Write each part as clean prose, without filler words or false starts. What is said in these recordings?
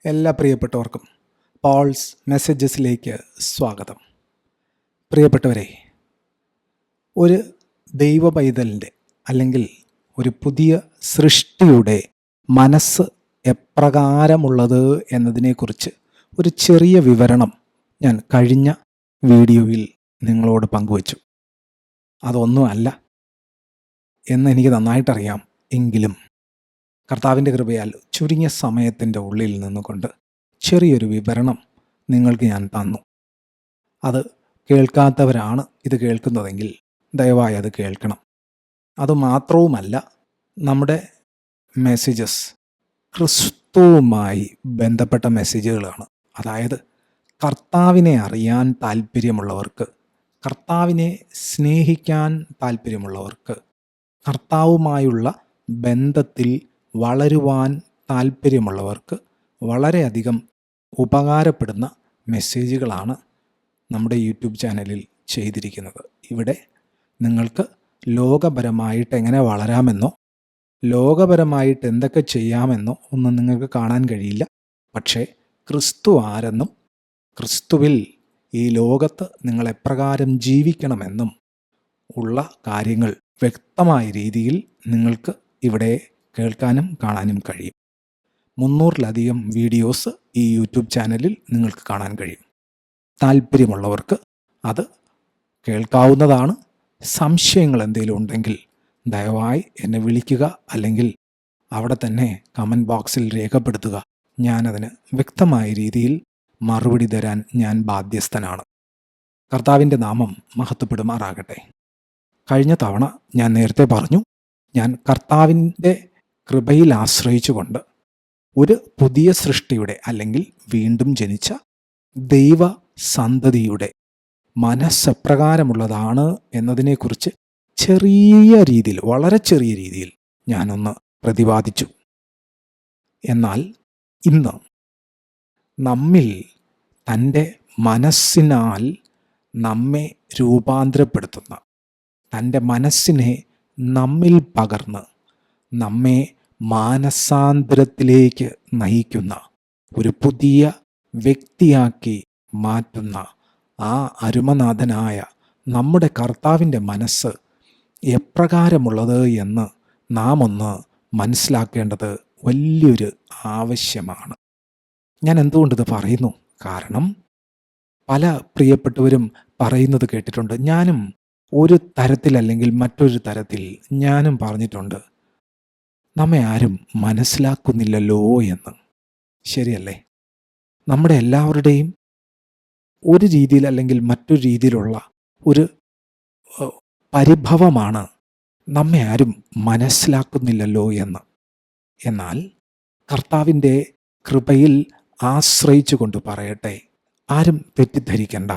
എല്ലാ പ്രിയപ്പെട്ടവർക്കും പോൾസ് മെസ്സേജസിലേക്ക് സ്വാഗതം. പ്രിയപ്പെട്ടവരെ, ഒരു ദൈവ പൈതലിൻ്റെ അല്ലെങ്കിൽ ഒരു പുതിയ സൃഷ്ടിയുടെ മനസ്സ് എപ്രകാരമുള്ളത് എന്നതിനെക്കുറിച്ച് ഒരു ചെറിയ വിവരണം ഞാൻ കഴിഞ്ഞ വീഡിയോയിൽ നിങ്ങളോട് പങ്കുവച്ചു. അതൊന്നുമല്ല എന്നെനിക്ക് നന്നായിട്ടറിയാം. എങ്കിലും കർത്താവിൻ്റെ കൃപയാൽ ചുരുങ്ങിയ സമയത്തിൻ്റെ ഉള്ളിൽ നിന്നുകൊണ്ട് ചെറിയൊരു വിവരണം നിങ്ങൾക്ക് ഞാൻ തന്നു. അത് കേൾക്കാത്തവരാണ് ഇത് കേൾക്കുന്നതെങ്കിൽ ദയവായി അത് കേൾക്കണം. അതുമാത്രവുമല്ല, നമ്മുടെ മെസ്സേജസ് ക്രിസ്തുവുമായി ബന്ധപ്പെട്ട മെസ്സേജുകളാണ്. അതായത് കർത്താവിനെ അറിയാൻ താല്പര്യമുള്ളവർക്ക്, കർത്താവിനെ സ്നേഹിക്കാൻ താല്പര്യമുള്ളവർക്ക്, കർത്താവുമായുള്ള ബന്ധത്തിൽ വളരുവാൻ താല്പര്യമുള്ളവർക്ക് വളരെയധികം ഉപകാരപ്പെടുന്ന മെസ്സേജുകളാണ് നമ്മുടെ യൂട്യൂബ് ചാനലിൽ ചെയ്തിരിക്കുന്നത്. ഇവിടെ നിങ്ങൾക്ക് ലോകപരമായിട്ട് എങ്ങനെ വളരാമെന്നോ ലോകപരമായിട്ട് എന്തൊക്കെ ചെയ്യാമെന്നോ ഒന്നും നിങ്ങൾക്ക് കാണാൻ കഴിയില്ല. പക്ഷേ ക്രിസ്തു ആരെന്നും ക്രിസ്തുവിൽ ഈ ലോകത്ത് നിങ്ങൾ എപ്രകാരം ജീവിക്കണമെന്നും ഉള്ള കാര്യങ്ങൾ വ്യക്തമായ രീതിയിൽ നിങ്ങൾക്ക് ഇവിടെ കേൾക്കാനും കാണാനും കഴിയും. 300-ലധികം വീഡിയോസ് ഈ യൂട്യൂബ് ചാനലിൽ നിങ്ങൾക്ക് കാണാൻ കഴിയും. താല്പര്യമുള്ളവർക്ക് അത് കേൾക്കാവുന്നതാണ്. സംശയങ്ങൾ എന്തെങ്കിലും ഉണ്ടെങ്കിൽ ദയവായി എന്നെ വിളിക്കുക, അല്ലെങ്കിൽ അവിടെ തന്നെ കമൻറ്റ് ബോക്സിൽ രേഖപ്പെടുത്തുക. ഞാനതിന് വ്യക്തമായ രീതിയിൽ മറുപടി തരാൻ ഞാൻ ബാധ്യസ്ഥനാണ്. കർത്താവിൻ്റെ നാമം മഹത്വപ്പെടുമാറാകട്ടെ. കഴിഞ്ഞ തവണ ഞാൻ നേരത്തെ പറഞ്ഞു, ഞാൻ കർത്താവിൻ്റെ കൃപയിൽ ആശ്രയിച്ചുകൊണ്ട് ഒരു പുതിയ സൃഷ്ടിയുടെ അല്ലെങ്കിൽ വീണ്ടും ജനിച്ച ദൈവ സന്തതിയുടെ മനസ്സെപ്രകാരമുള്ളതാണ് എന്നതിനെക്കുറിച്ച് ചെറിയ രീതിയിൽ, വളരെ ചെറിയ രീതിയിൽ ഞാനൊന്ന് പ്രതിപാദിച്ചു. എന്നാൽ ഇന്ന് നമ്മിൽ തൻ്റെ മനസ്സിനാൽ നമ്മെ രൂപാന്തരപ്പെടുത്തുന്ന, തൻ്റെ മനസ്സിനെ നമ്മിൽ പകർന്ന് നമ്മെ മാനസാന്തരത്തിലേക്ക് നയിക്കുന്ന, ഒരു പുതിയ വ്യക്തിയാക്കി മാറ്റുന്ന ആ അരുമനാഥനായ നമ്മുടെ കർത്താവിൻ്റെ മനസ്സ് എപ്രകാരമുള്ളത് എന്ന് നാം ഒന്ന് മനസ്സിലാക്കേണ്ടത് വലിയൊരു ആവശ്യമാണ്. ഞാൻ എന്തുകൊണ്ടിത് പറയുന്നു? കാരണം പല പ്രിയപ്പെട്ടവരും പറയുന്നത് കേട്ടിട്ടുണ്ട്. ഞാനും ഒരു തരത്തിൽ അല്ലെങ്കിൽ മറ്റൊരു തരത്തിൽ ഞാനും പറഞ്ഞിട്ടുണ്ട്, നമ്മെ ആരും മനസ്സിലാക്കുന്നില്ലല്ലോ എന്ന്. ശരിയല്ലേ? നമ്മുടെ എല്ലാവരുടെയും ഒരു രീതിയിൽ അല്ലെങ്കിൽ മറ്റൊരു രീതിയിലുള്ള ഒരു പരിഭവമാണ് നമ്മെ ആരും മനസ്സിലാക്കുന്നില്ലല്ലോ എന്ന്. എന്നാൽ കർത്താവിൻ്റെ കൃപയിൽ ആശ്രയിച്ചു കൊണ്ട് പറയട്ടെ, ആരും തെറ്റിദ്ധരിക്കണ്ട.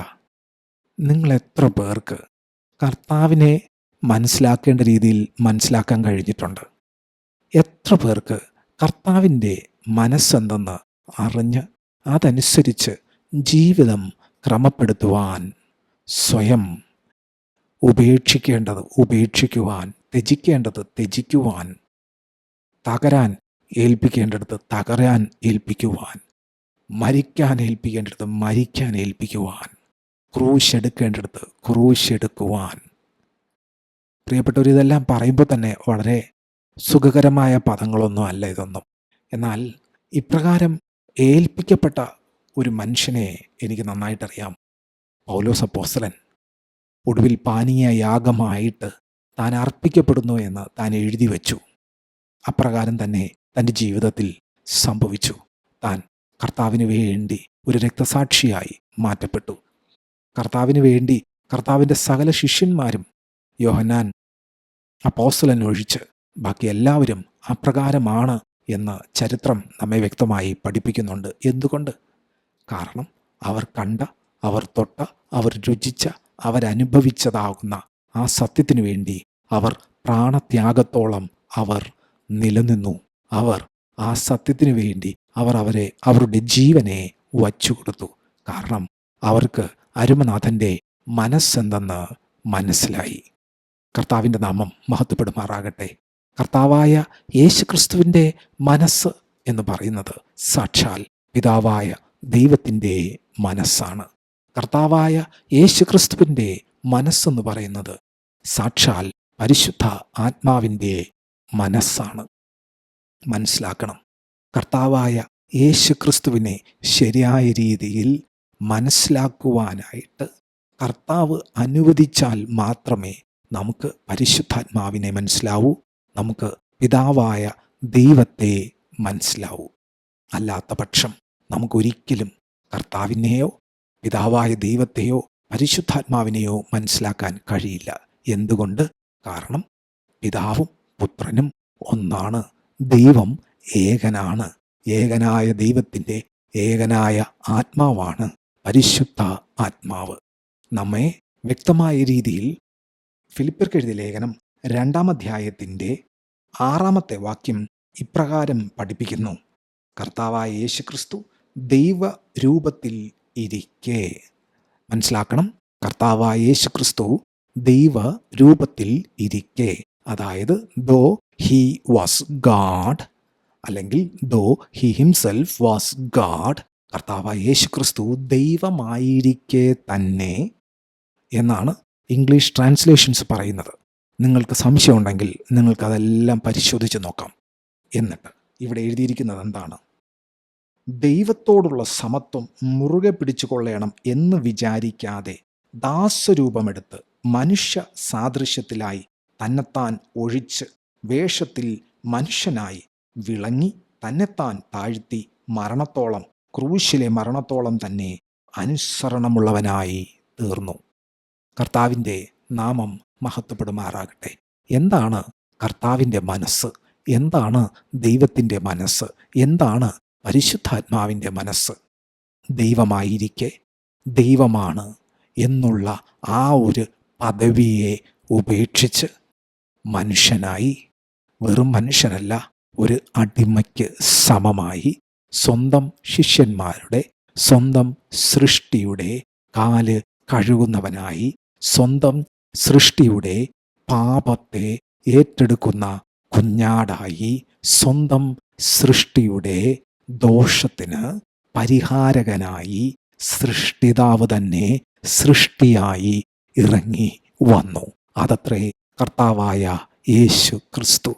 നിങ്ങൾ എത്ര പേർക്ക് കർത്താവിനെ മനസ്സിലാക്കേണ്ട രീതിയിൽ മനസ്സിലാക്കാൻ കഴിഞ്ഞിട്ടുണ്ട്? എത്ര പേർക്ക് കർത്താവിൻ്റെ മനസ്സെന്തെന്ന് അറിഞ്ഞ് അതനുസരിച്ച് ജീവിതം ക്രമപ്പെടുത്തുവാൻ, സ്വയം ഉപേക്ഷിക്കേണ്ടത് ഉപേക്ഷിക്കുവാൻ, ത്യജിക്കേണ്ടത് ത്യജിക്കുവാൻ, തകരാൻ ഏൽപ്പിക്കേണ്ടത് തകരാൻ ഏൽപ്പിക്കുവാൻ, മരിക്കാൻ ഏൽപ്പിക്കേണ്ടത് മരിക്കാൻ ഏൽപ്പിക്കുവാൻ, ക്രൂശ് എടുക്കേണ്ടത് ക്രൂശ് എടുക്കുവാൻ? പ്രിയപ്പെട്ടവർ, ഇതെല്ലാം പറയുമ്പോൾ തന്നെ വളരെ സുഖകരമായ പദങ്ങളൊന്നും അല്ല ഇതൊന്നും. എന്നാൽ ഇപ്രകാരം ഏൽപ്പിക്കപ്പെട്ട ഒരു മനുഷ്യനെ എനിക്ക് നന്നായിട്ടറിയാം. പൗലോസ് അപ്പോസ്തലൻ ഒടുവിൽ പാനീയ യാഗമായിട്ട് താൻ അർപ്പിക്കപ്പെടുന്നു എന്ന് താൻ എഴുതി വച്ചു. അപ്രകാരം തന്നെ തൻ്റെ ജീവിതത്തിൽ സംഭവിച്ചു. താൻ കർത്താവിന് വേണ്ടി ഒരു രക്തസാക്ഷിയായി മാറ്റപ്പെട്ടു. കർത്താവിന് വേണ്ടി കർത്താവിൻ്റെ സകല ശിഷ്യന്മാരും, യോഹന്നാൻ അപ്പോസ്തലൻ ഒഴിച്ച് ബാക്കി എല്ലാവരും അപ്രകാരമാണ് എന്ന് ചരിത്രം നമ്മെ വ്യക്തമായി പഠിപ്പിക്കുന്നുണ്ട്. എന്തുകൊണ്ട്? കാരണം അവർ കണ്ട, അവർ തൊട്ട, അവർ രുചിച്ച, അവരനുഭവിച്ചതാകുന്ന ആ സത്യത്തിനു വേണ്ടി അവർ പ്രാണത്യാഗത്തോളം അവർ നിലനിന്നു. അവർ ആ സത്യത്തിനു വേണ്ടി അവരുടെ ജീവനെ വച്ചുകൊടുത്തു. കാരണം അവർക്ക് അരുമനാഥൻ്റെ മനസ്സെന്തെന്ന് മനസ്സിലായി. കർത്താവിൻ്റെ നാമം മഹത്വപ്പെടുമാറാകട്ടെ. കർത്താവായ യേശുക്രിസ്തുവിൻ്റെ മനസ്സ് എന്ന് പറയുന്നത് സാക്ഷാൽ പിതാവായ ദൈവത്തിൻ്റെ മനസ്സാണ്. കർത്താവായ യേശുക്രിസ്തുവിൻ്റെ മനസ്സെന്ന് പറയുന്നത് സാക്ഷാൽ പരിശുദ്ധ ആത്മാവിൻ്റെ മനസ്സാണ്. മനസ്സിലാക്കണം, കർത്താവായ യേശുക്രിസ്തുവിനെ ശരിയായ രീതിയിൽ മനസ്സിലാക്കുവാനായിട്ട് കർത്താവ് അനുവദിച്ചാൽ മാത്രമേ നമുക്ക് പരിശുദ്ധാത്മാവിനെ മനസ്സിലാവൂ, നമുക്ക് പിതാവായ ദൈവത്തെ മനസ്സിലാവൂ. അല്ലാത്ത പക്ഷം നമുക്കൊരിക്കലും കർത്താവിനെയോ പിതാവായ ദൈവത്തെയോ പരിശുദ്ധാത്മാവിനെയോ മനസ്സിലാക്കാൻ കഴിയില്ല. എന്തുകൊണ്ട്? കാരണം പിതാവും പുത്രനും ഒന്നാണ്, ദൈവം ഏകനാണ്. ഏകനായ ദൈവത്തിൻ്റെ ഏകനായ ആത്മാവാണ് പരിശുദ്ധ ആത്മാവ്. നമ്മെ വ്യക്തമായ രീതിയിൽ ഫിലിപ്പിയർക്ക് എഴുതിയ ലേഖനം 2-ാം അധ്യായത്തിൻ്റെ 6-ാമത്തെ വാക്യം ഇപ്രകാരം പഠിപ്പിക്കുന്നു: കർത്താവായ യേശുക്രിസ്തു ദൈവരൂപത്തിൽ ഇരിക്കെ. മനസ്സിലാക്കണം, കർത്താവായ യേശുക്രിസ്തു ദൈവരൂപത്തിൽ ഇരിക്കെ, അതായത് ദോ ഹി വാസ് ഗാഡ്, അല്ലെങ്കിൽ though he himself was God, കർത്താവായ യേശുക്രിസ്തു ദൈവമായിരിക്കെ തന്നെ എന്നാണ് ഇംഗ്ലീഷ് ട്രാൻസ്ലേഷൻസ് പറയുന്നത്. നിങ്ങൾക്ക് സംശയമുണ്ടെങ്കിൽ നിങ്ങൾക്കതെല്ലാം പരിശോധിച്ച് നോക്കാം. എന്നിട്ട് ഇവിടെ എഴുതിയിരിക്കുന്നത് എന്താണ്? ദൈവത്തോടുള്ള സമത്വം മുറുകെ പിടിച്ചു കൊള്ളണം എന്ന് വിചാരിക്കാതെ ദാസരൂപമെടുത്ത് മനുഷ്യ സാദൃശ്യത്തിലായി തന്നെത്താൻ ഒഴിച്ച് വേഷത്തിൽ മനുഷ്യനായി വിളങ്ങി തന്നെത്താൻ താഴ്ത്തി മരണത്തോളം, ക്രൂശിലെ മരണത്തോളം തന്നെ അനുസരണമുള്ളവനായി തീർന്നു. കർത്താവിൻ്റെ നാമം മഹത്വപ്പെടുമാറാകട്ടെ. എന്താണ് കർത്താവിൻ്റെ മനസ്സ്? എന്താണ് ദൈവത്തിൻ്റെ മനസ്സ്? എന്താണ് പരിശുദ്ധാത്മാവിൻ്റെ മനസ്സ്? ദൈവമായിരിക്കെ ദൈവമാണ് എന്നുള്ള ആ ഒരു പദവിയെ ഉപേക്ഷിച്ച് മനുഷ്യനായി, വെറും മനുഷ്യനല്ല, ഒരു അടിമയ്ക്ക് സമമായി സ്വന്തം ശിഷ്യന്മാരുടെ, സ്വന്തം സൃഷ്ടിയുടെ കാല് കഴുകുന്നവനായി, സ്വന്തം സൃഷ്ടിയുടെ പാപത്തെ ഏറ്റെടുക്കുന്ന കുഞ്ഞാടായി, സ്വന്തം സൃഷ്ടിയുടെ ദോഷത്തിന് പരിഹാരകനായി സൃഷ്ടിതാവ് തന്നെ സൃഷ്ടിയായി ഇറങ്ങി വന്നു. അതത്രേ കർത്താവായ യേശു ക്രിസ്തു.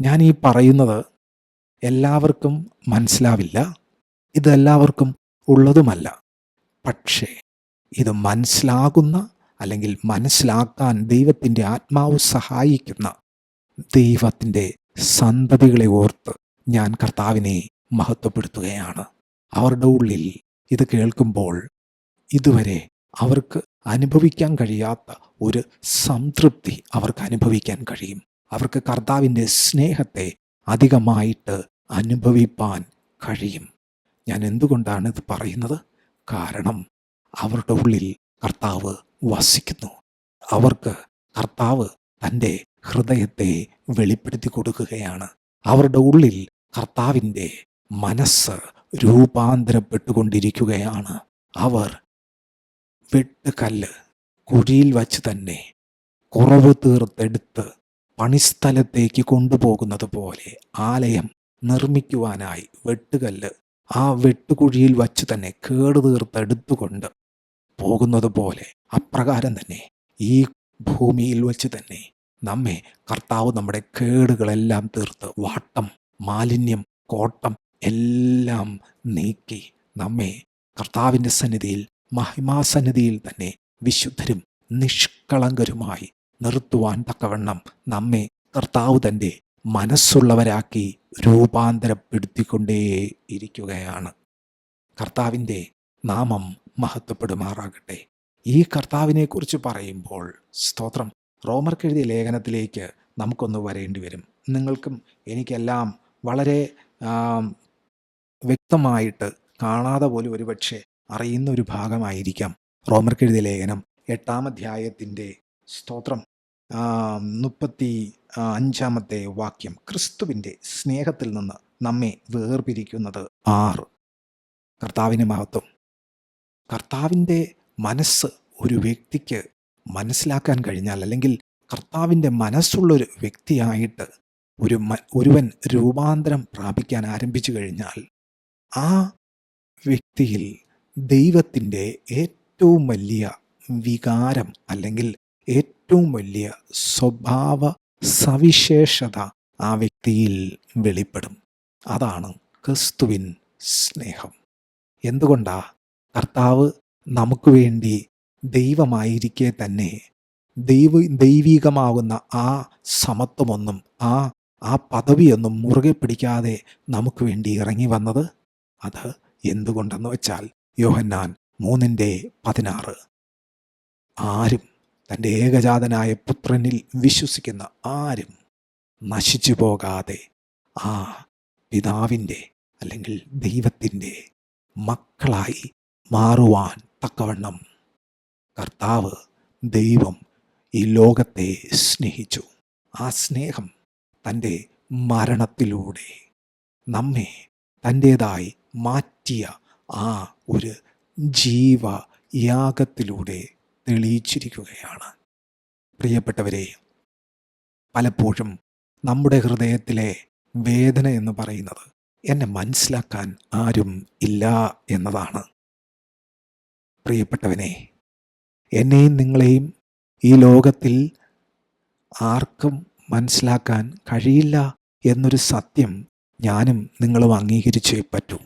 ഞാൻ ഈ പറയുന്നത് എല്ലാവർക്കും മനസ്സിലാവില്ല, ഇതെല്ലാവർക്കും ഉള്ളതുമല്ല. പക്ഷേ ഇത് മനസ്സിലാകുന്ന, അല്ലെങ്കിൽ മനസ്സിലാക്കാൻ ദൈവത്തിൻ്റെ ആത്മാവ് സഹായിക്കുന്ന ദൈവത്തിൻ്റെ സന്തതികളെ ഓർത്ത് ഞാൻ കർത്താവിനെ മഹത്വപ്പെടുത്തുകയാണ്. അവരുടെ ഉള്ളിൽ ഇത് കേൾക്കുമ്പോൾ ഇതുവരെ അവർക്ക് അനുഭവിക്കാൻ കഴിയാത്ത ഒരു സംതൃപ്തി അവർക്ക് അനുഭവിക്കാൻ കഴിയും. അവർക്ക് കർത്താവിൻ്റെ സ്നേഹത്തെ അധികമായിട്ട് അനുഭവിപ്പാൻ കഴിയും. ഞാൻ എന്തുകൊണ്ടാണ് ഇത് പറയുന്നത്? കാരണം അവരുടെ ഉള്ളിൽ കർത്താവ് വസിക്കുന്നു. അവർക്ക് കർത്താവ് തൻ്റെ ഹൃദയത്തെ വെളിപ്പെടുത്തി കൊടുക്കുകയാണ്. അവരുടെ ഉള്ളിൽ കർത്താവിൻ്റെ മനസ്സ് രൂപാന്തരപ്പെട്ടുകൊണ്ടിരിക്കുകയാണ്. അവർ വെട്ടുകല്ല് കുഴിയിൽ വച്ച് തന്നെ കുറവ് തീർത്തെടുത്ത് പണിസ്ഥലത്തേക്ക് കൊണ്ടുപോകുന്നത് പോലെ ആലയം നിർമ്മിക്കുവാനായി വെട്ടുകല്ല് ആ വെട്ടുകുഴിയിൽ വച്ച് തന്നെ കേടുതീർത്തെടുത്തുകൊണ്ട് പോകുന്നത് പോലെ, അപ്രകാരം തന്നെ ഈ ഭൂമിയിൽ വച്ച് തന്നെ നമ്മെ കർത്താവ് നമ്മുടെ കേടുകളെല്ലാം തീർത്ത്, വാട്ടം, മാലിന്യം, കോട്ടം എല്ലാം നീക്കി നമ്മെ കർത്താവിൻ്റെ സന്നിധിയിൽ, മഹിമാസന്നിധിയിൽ തന്നെ വിശുദ്ധരും നിഷ്കളങ്കരുമായി നിർത്തുവാൻ തക്കവണ്ണം നമ്മെ കർത്താവ് തൻ്റെ മനസ്സുള്ളവരാക്കി രൂപാന്തരപ്പെടുത്തിക്കൊണ്ടേ ഇരിക്കുകയാണ്. കർത്താവിൻ്റെ നാമം മഹത്വപ്പെടുമാറാകട്ടെ. ഈ കർത്താവിനെക്കുറിച്ച് പറയുമ്പോൾ സ്തോത്രം, റോമർക്കെഴുതിയ ലേഖനത്തിലേക്ക് നമുക്കൊന്ന് വരേണ്ടി വരും. നിങ്ങൾക്കും എനിക്കെല്ലാം വളരെ വ്യക്തമായിട്ട് കാണാതെ പോലും ഒരുപക്ഷെ അറിയുന്ന ഒരു ഭാഗമായിരിക്കാം റോമർക്കെഴുതിയ ലേഖനം 8-ാം അധ്യായത്തിൻ്റെ സ്തോത്രം 35-ാമത്തെ വാക്യം. ക്രിസ്തുവിൻ്റെ സ്നേഹത്തിൽ നിന്ന് നമ്മെ വേർപിരിക്കുന്നത് ആർ? കർത്താവിൻ്റെ മഹത്വം. കർത്താവിൻ്റെ മനസ്സ് ഒരു വ്യക്തിക്ക് മനസ്സിലാക്കാൻ കഴിഞ്ഞാൽ, അല്ലെങ്കിൽ കർത്താവിൻ്റെ മനസ്സുള്ളൊരു വ്യക്തിയായിട്ട് ഒരുവൻ രൂപാന്തരം പ്രാപിക്കാൻ ആരംഭിച്ചു കഴിഞ്ഞാൽ, ആ വ്യക്തിയിൽ ദൈവത്തിൻ്റെ ഏറ്റവും വലിയ വികാരം അല്ലെങ്കിൽ ഏറ്റവും വലിയ സ്വഭാവ സവിശേഷത ആ വ്യക്തിയിൽ വെളിപ്പെടും. അതാണ് ക്രിസ്തുവിൻ സ്നേഹം. എന്തുകൊണ്ടാ കർത്താവ് നമുക്ക് വേണ്ടി ദൈവമായിരിക്കെ തന്നെ ദൈവികമാകുന്ന ആ സമത്വമൊന്നും ആ പദവിയൊന്നും മുറുകെ പിടിക്കാതെ നമുക്ക് വേണ്ടി ഇറങ്ങി വന്നത്? അത് എന്തുകൊണ്ടെന്ന് വെച്ചാൽ യോഹന്നാൻ 3:16 ആരും തൻ്റെ ഏകജാതനായ പുത്രനിൽ വിശ്വസിക്കുന്ന ആരും നശിച്ചു പോകാതെ ആ പിതാവിൻ്റെ അല്ലെങ്കിൽ ദൈവത്തിൻ്റെ മക്കളായി മാറുവാൻ തക്കവണ്ണം കർത്താവ് ദൈവം ഈ ലോകത്തെ സ്നേഹിച്ചു. ആ സ്നേഹം തൻ്റെ മരണത്തിലൂടെ നമ്മെ തൻ്റേതായി മാറ്റിയ ആ ഒരു ജീവയാഗത്തിലൂടെ തെളിയിച്ചിരിക്കുകയാണ്. പ്രിയപ്പെട്ടവരെ, പലപ്പോഴും നമ്മുടെ ഹൃദയത്തിലെ വേദന എന്ന് പറയുന്നത് എന്നെ മനസ്സിലാക്കാൻ ആരും ഇല്ല എന്നതാണ്. പ്രിയപ്പെട്ടവനെ, എന്നെയും നിങ്ങളെയും ഈ ലോകത്തിൽ ആർക്കും മനസ്സിലാക്കാൻ കഴിയില്ല എന്നൊരു സത്യം ഞാനും നിങ്ങളും അംഗീകരിച്ചേ പറ്റൂ.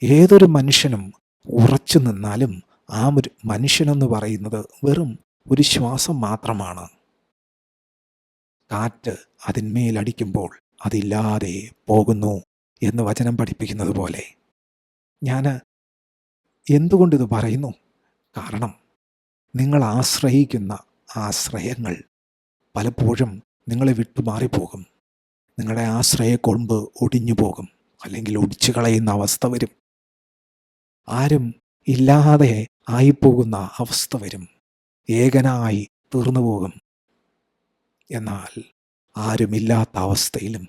ഏതൊരു മനുഷ്യനും ഉറച്ചു നിന്നാലും ആ ഒരു മനുഷ്യനെന്ന് പറയുന്നത് വെറും ഒരു ശ്വാസം മാത്രമാണ്. കാറ്റ് അതിന്മേലടിക്കുമ്പോൾ അതില്ലാതെ പോകുന്നു എന്ന് വചനം പഠിപ്പിക്കുന്നത് പോലെ. ഞാൻ എന്തുകൊണ്ടിത് പറയുന്നു? കാരണം നിങ്ങൾ ആശ്രയിക്കുന്ന ആശ്രയങ്ങൾ പലപ്പോഴും നിങ്ങളെ വിട്ടുമാറിപ്പോകും. നിങ്ങളുടെ ആശ്രയക്കൊമ്പ് ഒടിഞ്ഞു പോകും, അല്ലെങ്കിൽ ഒടിച്ചു കളയുന്ന അവസ്ഥ വരും. ആരും ഇല്ലാതെ ആയിപ്പോകുന്ന അവസ്ഥ വരും. ഏകനായി തീർന്നു പോകും. എന്നാൽ ആരുമില്ലാത്ത അവസ്ഥയിലും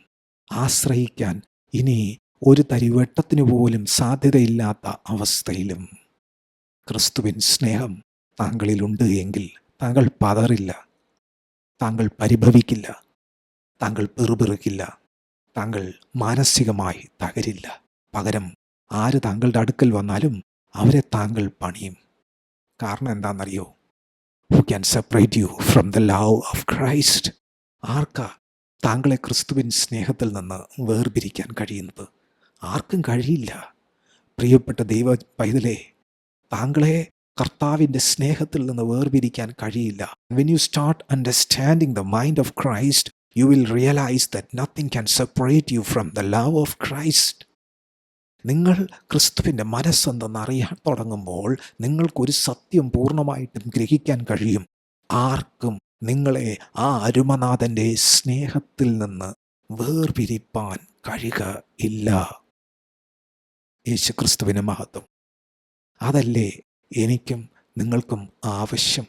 ആശ്രയിക്കാൻ ഇനി ഒരു തരിവെട്ടത്തിനു പോലും സാധ്യതയില്ലാത്ത അവസ്ഥയിലും ക്രിസ്തുവിൻ സ്നേഹം താങ്കളിലുണ്ട് എങ്കിൽ താങ്കൾ പതറില്ല, താങ്കൾ പരിഭവിക്കില്ല, താങ്കൾ പിറുപിറുക്കില്ല, താങ്കൾ മാനസികമായി തകരില്ല. പകരം ആര് താങ്കളുടെ അടുക്കൽ വന്നാലും അവരെ താങ്കൾ പണിയും. കാരണം എന്താണെന്നറിയോ? Who can separate you from the love of Christ? ആർക്കാ താങ്കളെ ക്രിസ്തുവിൻ സ്നേഹത്തിൽ നിന്ന് വേർപിരിക്കാൻ കഴിയുന്നത്? ആർക്കും കഴിയില്ല. പ്രിയപ്പെട്ട ദൈവ പൈതലേ, താങ്കളെ കർത്താവിൻ്റെ സ്നേഹത്തിൽ നിന്ന് വേർപിരിക്കാൻ കഴിയില്ല. When you start understanding the mind of Christ, you will realize that nothing can separate you from the love of Christ. നിങ്ങൾ ക്രിസ്തുവിൻ്റെ മനസ്സെന്തെന്നറിയാൻ തുടങ്ങുമ്പോൾ നിങ്ങൾക്കൊരു സത്യം പൂർണ്ണമായിട്ടും ഗ്രഹിക്കാൻ കഴിയും. ആർക്കും നിങ്ങളെ ആ അരുമനാഥൻ്റെ സ്നേഹത്തിൽ നിന്ന് വേർപിരിപ്പാൻ കഴിയുക ഇല്ല. യേശുക്രിസ്തുവിന് മഹത്വം. അതല്ലേ എനിക്കും നിങ്ങൾക്കും ആവശ്യം.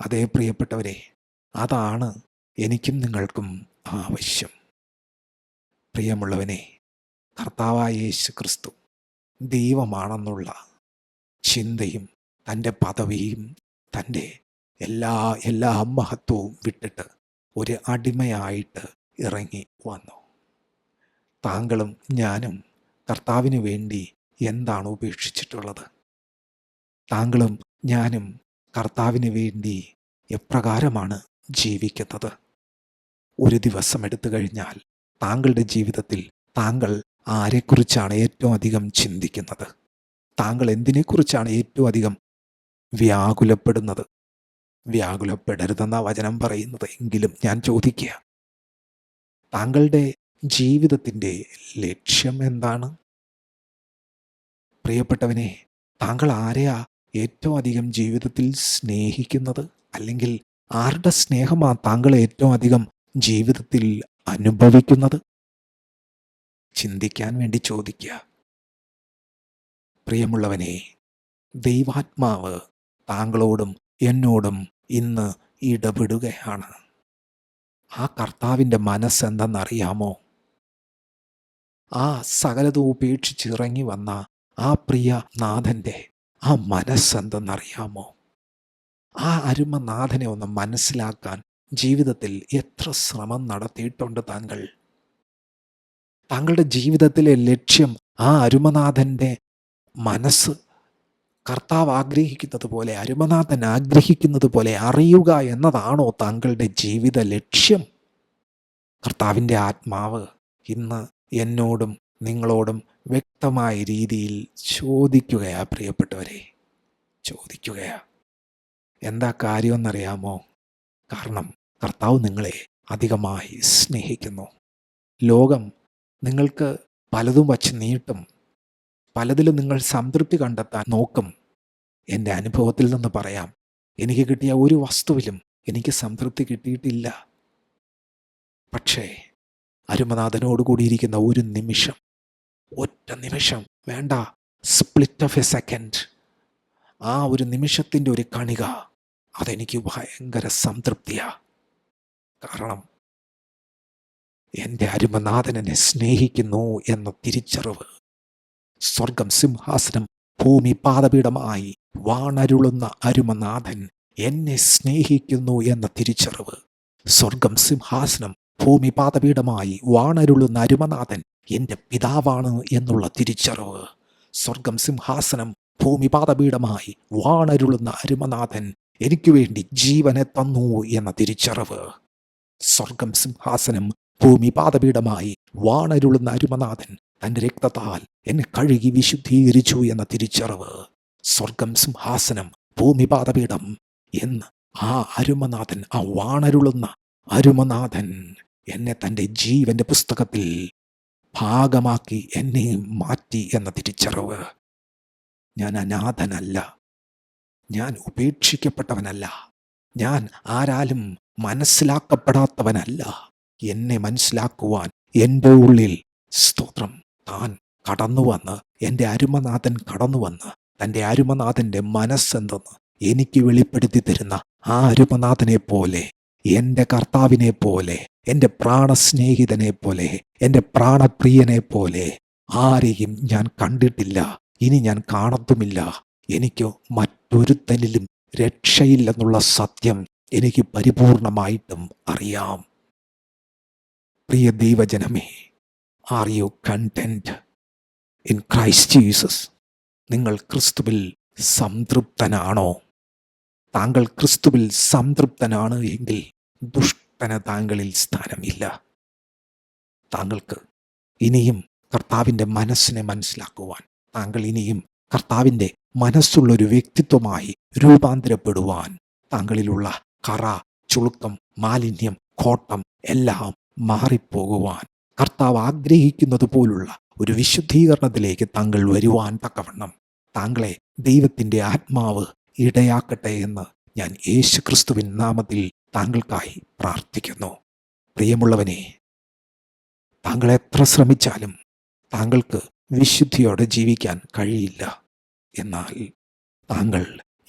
അതേ പ്രിയപ്പെട്ടവരെ, അതാണ് എനിക്കും നിങ്ങൾക്കും ആവശ്യം. പ്രിയമുള്ളവനെ, കർത്താവായ യേശു ക്രിസ്തു ദൈവമാണെന്നുള്ള ചിന്തയും തൻ്റെ പദവിയും തൻ്റെ എല്ലാ മഹത്വവും വിട്ടിട്ട് ഒരു അടിമയായിട്ട് ഇറങ്ങി വന്നു. താങ്കളും ഞാനും കർത്താവിന് വേണ്ടി എന്താണ് ഉപേക്ഷിച്ചിട്ടുള്ളത്? താങ്കളും ഞാനും കർത്താവിന് വേണ്ടി എപ്രകാരമാണ് ജീവിക്കുന്നത്? ഒരു ദിവസം എടുത്തു കഴിഞ്ഞാൽ താങ്കളുടെ ജീവിതത്തിൽ താങ്കൾ ആരെക്കുറിച്ചാണ് ഏറ്റവും അധികം ചിന്തിക്കുന്നത്? താങ്കൾ എന്തിനെക്കുറിച്ചാണ് ഏറ്റവും അധികം വ്യാകുലപ്പെടുന്നത്? വ്യാകുലപ്പെടരുതെന്ന വചനം പറയുന്നത്. എങ്കിലും ഞാൻ ചോദിക്കുക, താങ്കളുടെ ജീവിതത്തിൻ്റെ ലക്ഷ്യം എന്താണ്? പ്രിയപ്പെട്ടവനെ, താങ്കൾ ആരെയാ ഏറ്റവും അധികം ജീവിതത്തിൽ സ്നേഹിക്കുന്നത്? അല്ലെങ്കിൽ ആരുടെ സ്നേഹമാണ് താങ്കൾ ഏറ്റവും അധികം ജീവിതത്തിൽ അനുഭവിക്കുന്നത്? ചിന്തിക്കാൻ വേണ്ടി ചോദിക്കുക. പ്രിയമുള്ളവനെ, ദൈവാത്മാവ് താങ്കളോടും എന്നോടും ഇന്ന് ഇടപെടുകയാണ്. ആ കർത്താവിൻ്റെ മനസ്സെന്തെന്നറിയാമോ? ആ സകലതും ഉപേക്ഷിച്ചിറങ്ങി വന്ന ആ പ്രിയ നാഥൻ്റെ ആ മനസ്സെന്തെന്നറിയാമോ? ആ അരുമനാഥനെ ഒന്ന് മനസ്സിലാക്കാൻ ജീവിതത്തിൽ എത്ര ശ്രമം നടത്തിയിട്ടുണ്ട് താങ്കൾ? താങ്കളുടെ ജീവിതത്തിലെ ലക്ഷ്യം ആ അരുമനാഥൻ്റെ മനസ്സ് കർത്താവ് ആഗ്രഹിക്കുന്നത് പോലെ, അരുമനാഥൻ ആഗ്രഹിക്കുന്നത് പോലെ അറിയുക എന്നതാണോ താങ്കളുടെ ജീവിത ലക്ഷ്യം? കർത്താവിൻ്റെ ആത്മാവ് ഇന്ന് എന്നോടും നിങ്ങളോടും വ്യക്തമായ രീതിയിൽ ചോദിക്കുകയാ പ്രിയപ്പെട്ടവരെ, ചോദിക്കുകയാ. എന്താ കാര്യമെന്നറിയാമോ? കാരണം കർത്താവ് നിങ്ങളെ അധികമായി സ്നേഹിക്കുന്നു. ലോകം നിങ്ങൾക്ക് പലതും വച്ച് നീട്ടും, പലതിലും നിങ്ങൾ സംതൃപ്തി കണ്ടെത്താൻ നോക്കും. എൻ്റെ അനുഭവത്തിൽ നിന്ന് പറയാം, എനിക്ക് കിട്ടിയ ഒരു വസ്തുവിലും എനിക്ക് സംതൃപ്തി കിട്ടിയിട്ടില്ല. പക്ഷേ അരുമനാഥനോട് കൂടിയിരിക്കുന്ന ഒരു നിമിഷം, ഒറ്റ നിമിഷം വേണ്ട, സ്പ്ലിറ്റ് ഓഫ് എ സെക്കൻഡ്, ആ ഒരു നിമിഷത്തിൻ്റെ ഒരു കണിക, അതെനിക്ക് ഭയങ്കര സംതൃപ്തിയാ. കാരണം എൻ്റെ അരുമനാഥൻ എന്നെ സ്നേഹിക്കുന്നു എന്ന തിരിച്ചറിവ്. സ്വർഗം സിംഹാസനം, ഭൂമി പാദപീഠമായി വാണരുളുന്ന അരുമനാഥൻ എന്നെ സ്നേഹിക്കുന്നു എന്ന തിരിച്ചറിവ്. സ്വർഗം സിംഹാസനം, ഭൂമി പാദപീഠമായി വാണരുളുന്ന അരുമനാഥൻ എൻ്റെ പിതാവാണ് എന്നുള്ള തിരിച്ചറിവ്. സ്വർഗം സിംഹാസനം, ഭൂമി പാദപീഠമായി വാണരുളുന്ന അരുമനാഥൻ എനിക്ക് വേണ്ടി ജീവനെ തന്നു എന്ന തിരിച്ചറിവ്. സ്വർഗം സിംഹാസനം, ഭൂമി പാദപീഠമായി വാണരുളുന്ന അരുമനാഥൻ തൻ്റെ രക്തത്താൽ എന്നെ കഴുകി വിശുദ്ധീകരിച്ചു എന്ന തിരിച്ചറിവ്. സ്വർഗം സിംഹാസനം, ഭൂമി പാദപീഠം എന്ന് ആ അരുമനാഥൻ, ആ വാണരുളുന്ന അരുമനാഥൻ എന്നെ തൻ്റെ ജീവന്റെ പുസ്തകത്തിൽ ഭാഗമാക്കി എന്നെ മാറ്റി എന്ന തിരിച്ചറിവ്. ഞാൻ അനാഥനല്ല, ഞാൻ ഉപേക്ഷിക്കപ്പെട്ടവനല്ല, ഞാൻ ആരാലും മനസ്സിലാക്കപ്പെടാത്തവനല്ല. എന്നെ മനസ്സിലാക്കുവാൻ എൻ്റെ ഉള്ളിൽ, സ്തോത്രം, താൻ കടന്നു വന്ന്, എൻ്റെ അരുമനാഥൻ കടന്നു വന്ന് തൻ്റെ അരുമനാഥൻ്റെ മനസ്സെന്തെന്ന് എനിക്ക് വെളിപ്പെടുത്തി തരുന്ന ആ അരുമനാഥനെ പോലെ, എൻ്റെ കർത്താവിനെ പോലെ, എൻ്റെ പ്രാണസ്നേഹിതനെ പോലെ, എൻ്റെ പ്രാണപ്രിയനെ പോലെ ആരെയും ഞാൻ കണ്ടിട്ടില്ല, ഇനി ഞാൻ കാണത്തുമില്ല. എനിക്ക് മറ്റൊരുത്തനിലും രക്ഷയില്ലെന്നുള്ള സത്യം എനിക്ക് പരിപൂർണമായിട്ടും അറിയാം. പ്രിയ ദൈവജനമേ, are you content in Christ Jesus? നിങ്ങൾ ക്രിസ്തുവിൽ സംതൃപ്തനാണോ? താങ്കൾ ക്രിസ്തുവിൽ സംതൃപ്തനാണ് എങ്കിൽ ദുഷ്ടന് താങ്കളിൽ സ്ഥാനമില്ല. താങ്കൾക്ക് ഇനിയും കർത്താവിൻ്റെ മനസ്സിനെ മനസ്സിലാക്കുവാൻ, താങ്കൾ ഇനിയും കർത്താവിൻ്റെ മനസ്സുള്ളൊരു വ്യക്തിത്വമായി രൂപാന്തരപ്പെടുവാൻ, താങ്കളിലുള്ള കറ, ചുളുക്കം, മാലിന്യം, കോട്ടം എല്ലാം മാറിപ്പോകുവാൻ, കർത്താവ് ആഗ്രഹിക്കുന്നത് പോലുള്ള ഒരു വിശുദ്ധീകരണത്തിലേക്ക് താങ്കൾ വരുവാൻ തക്കവണ്ണം താങ്കളെ ദൈവത്തിൻ്റെ ആത്മാവ് ഇടയാക്കട്ടെ എന്ന് ഞാൻ യേശുക്രിസ്തുവിൻ നാമത്തിൽ താങ്കൾക്കായി പ്രാർത്ഥിക്കുന്നു. പ്രിയമുള്ളവനെ, താങ്കൾ എത്ര ശ്രമിച്ചാലും താങ്കൾക്ക് വിശുദ്ധിയോടെ ജീവിക്കാൻ കഴിയില്ല. എന്നാൽ താങ്കൾ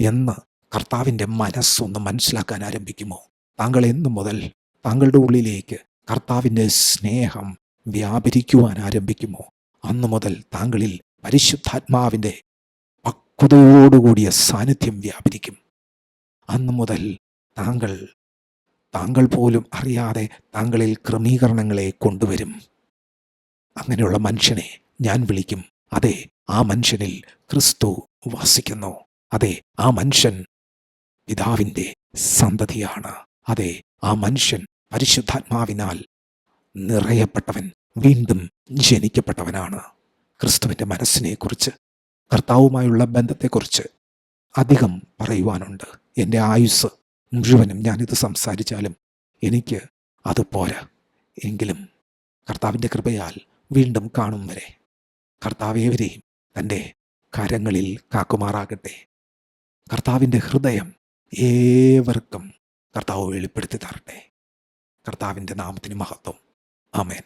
എന്ന് കർത്താവിൻ്റെ മനസ്സൊന്ന് മനസ്സിലാക്കാൻ ആരംഭിക്കുമോ, താങ്കൾ എന്നു മുതൽ താങ്കളുടെ ഉള്ളിലേക്ക് കർത്താവിൻ്റെ സ്നേഹം വ്യാപരിക്കുവാൻ ആരംഭിക്കുമോ, അന്നു മുതൽ താങ്കളിൽ പരിശുദ്ധാത്മാവിൻ്റെ പക്വതയോടുകൂടിയ സാന്നിധ്യം വ്യാപരിക്കും. അന്നു മുതൽ താങ്കൾ പോലും അറിയാതെ താങ്കളിൽ ക്രമീകരണങ്ങളെ കൊണ്ടുവരും. അങ്ങനെയുള്ള മനുഷ്യനെ ഞാൻ വിളിക്കും, അതെ, ആ മനുഷ്യനിൽ ക്രിസ്തു വസിക്കുന്നു. അതെ, ആ മനുഷ്യൻ പിതാവിൻ്റെ സന്തതിയാണ്. അതെ, ആ മനുഷ്യൻ പരിശുദ്ധാത്മാവിനാൽ നിറയപ്പെട്ടവൻ, വീണ്ടും ജനിക്കപ്പെട്ടവനാണ്. ക്രിസ്തുവിൻ്റെ മനസ്സിനെക്കുറിച്ച്, കർത്താവുമായുള്ള ബന്ധത്തെക്കുറിച്ച് അധികം പറയുവാനുണ്ട്. എൻ്റെ ആയുസ് മുഴുവനും ഞാനിത് സംസാരിച്ചാലും എനിക്ക് അത് പോരാ. എങ്കിലും കർത്താവിൻ്റെ കൃപയാൽ വീണ്ടും കാണും വരെ കർത്താവ് ഏവരെയും തൻ്റെ കരങ്ങളിൽ കാക്കുമാറാകട്ടെ. കർത്താവിൻ്റെ ഹൃദയം ഏവർക്കും കർത്താവ് വെളിപ്പെടുത്തി തരട്ടെ. കർത്താവിൻ്റെ നാമത്തിന് മഹത്വം. ആമേൻ.